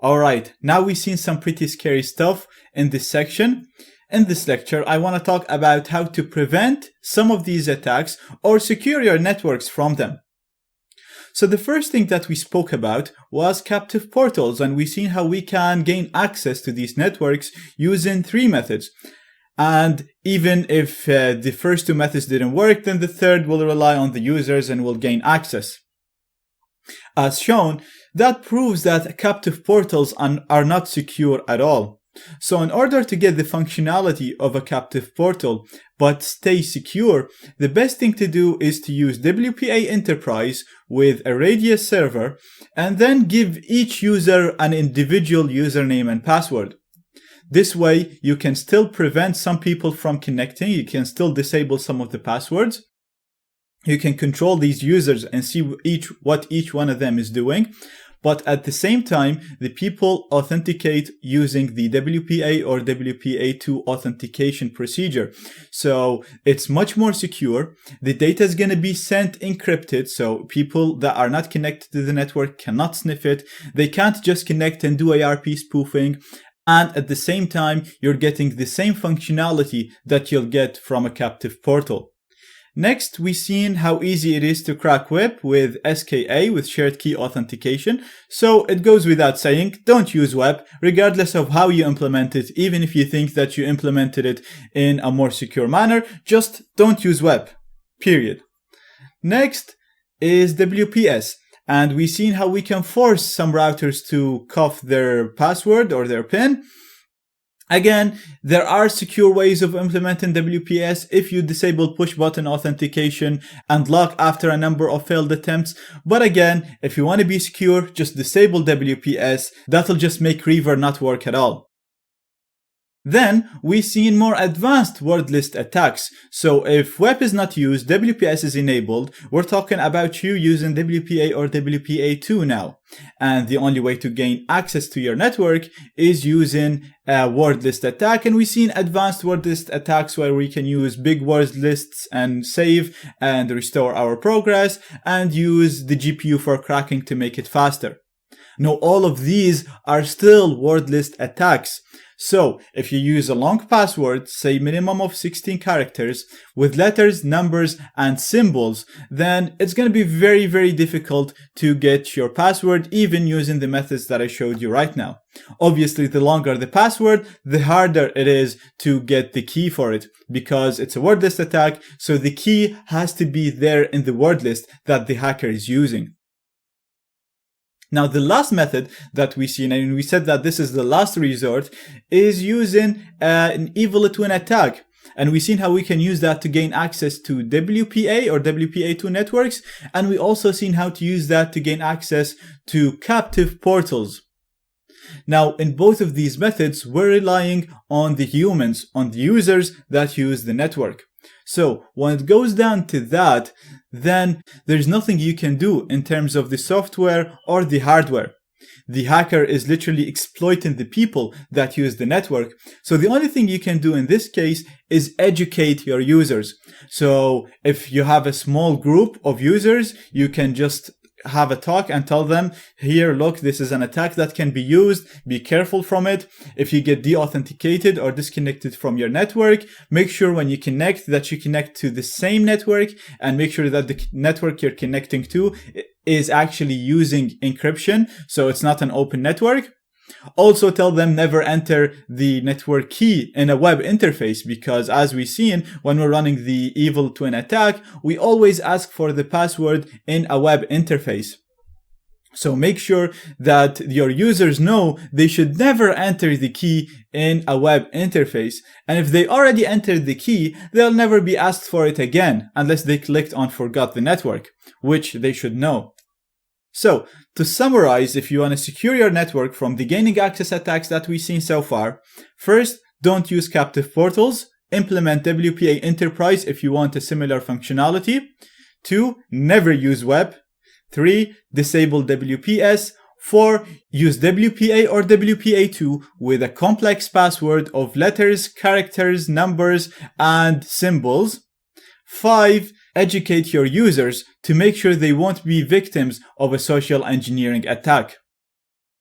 Alright, now we've seen some pretty scary stuff in this section. In this lecture, I want to talk about how to prevent some of these attacks or secure your networks from them. So the first thing that we spoke about was captive portals, and we've seen how we can gain access to these networks using 3 methods. And even if the first 2 methods didn't work, then the third will rely on the users and will gain access. As shown, that proves that captive portals are not secure at all. So in order to get the functionality of a captive portal but stay secure, the best thing to do is to use WPA Enterprise with a Radius server and then give each user an individual username and password. This way, you can still prevent some people from connecting, you can still disable some of the passwords. You can control these users and see what each one of them is doing. But at the same time, the people authenticate using the WPA or WPA2 authentication procedure. So it's much more secure. The data is going to be sent encrypted. So people that are not connected to the network cannot sniff it. They can't just connect and do ARP spoofing. And at the same time, you're getting the same functionality that you'll get from a captive portal. Next, we've seen how easy it is to crack WEP with SKA, with shared key authentication. So it goes without saying, don't use WEP, regardless of how you implement it. Even if you think that you implemented it in a more secure manner, just don't use WEP, period. Next is WPS. And we've seen how we can force some routers to cuff their password or their PIN. Again, there are secure ways of implementing WPS if you disable push button authentication and lock after a number of failed attempts. But again, if you want to be secure, just disable WPS. That'll just make Reaver not work at all. Then we've seen more advanced word list attacks. So if WEP is not used, WPS is enabled. We're talking about you using WPA or WPA2 now. And the only way to gain access to your network is using a word list attack. And we've seen advanced word list attacks where we can use big word lists and save and restore our progress and use the GPU for cracking to make it faster. Now, all of these are still word list attacks. So if you use a long password, say minimum of 16 characters with letters, numbers, and symbols, then it's going to be very, very difficult to get your password, even using the methods that I showed you right now. Obviously, the longer the password, the harder it is to get the key for it because it's a word list attack. So the key has to be there in the word list that the hacker is using. Now, the last method that we see, and we said that this is the last resort, is using an evil twin attack. And we've seen how we can use that to gain access to WPA or WPA2 networks. And we also seen how to use that to gain access to captive portals. Now, in both of these methods, we're relying on the humans, on the users that use the network. So when it goes down to that, then there's nothing you can do in terms of the software or the hardware. The hacker is literally exploiting the people that use the network. So the only thing you can do in this case is educate your users. So if you have a small group of users, you can just have a talk and tell them, here, look, this is an attack that can be used. Be careful from it. If you get de-authenticated or disconnected from your network, make sure when you connect that you connect to the same network and make sure that the network you're connecting to is actually using encryption. So it's not an open network. Also tell them never enter the network key in a web interface because as we've seen, when we're running the evil twin attack, we always ask for the password in a web interface. So make sure that your users know they should never enter the key in a web interface. And if they already entered the key, they'll never be asked for it again unless they clicked on forgot the network, which they should know. So, to summarize, if you want to secure your network from the gaining access attacks that we've seen so far, first, don't use captive portals. Implement WPA Enterprise if you want a similar functionality. 2, never use WEP. 3, disable WPS. 4, use WPA or WPA2 with a complex password of letters, characters, numbers, and symbols. 5, educate your users to make sure they won't be victims of a social engineering attack.